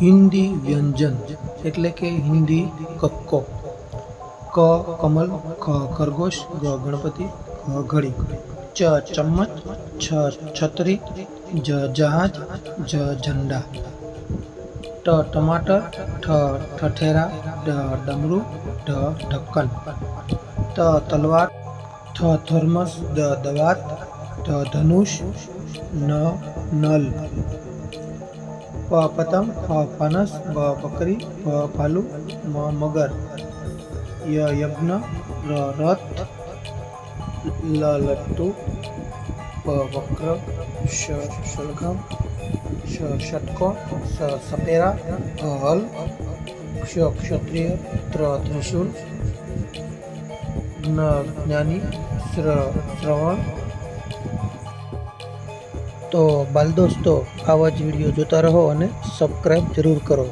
हिंदी व्यंजन एटले के हिंदी कक्को। क कमल, ख खरगोश, ग गणपति, घ घड़ी, च चम्मच, छ छतरी, ज जहाज, ज झंडा, ट टमाटर, ठ ठठेरा, ड डमरू, ढ ढक्कन, त तलवार, थ थर्मस, द दवात, ध धनुष, न नल, प पतंग, फ फणस, ब बकरी, भ भालू, म मगर, य यज्ञ, र रथ, ल लट्टू, प वक्र, श शलगम, श षटकोण, स सपेरा, હ હલ, क्ष क्षत्रिय, ત્ર त्रिशूल, જ્ઞ જ્ઞાની, શ્રવણ। તો બાલ દોસ્તો, આવા જ વિડીયો જોતા રહો અને સબસ્ક્રાઈબ જરૂર કરો।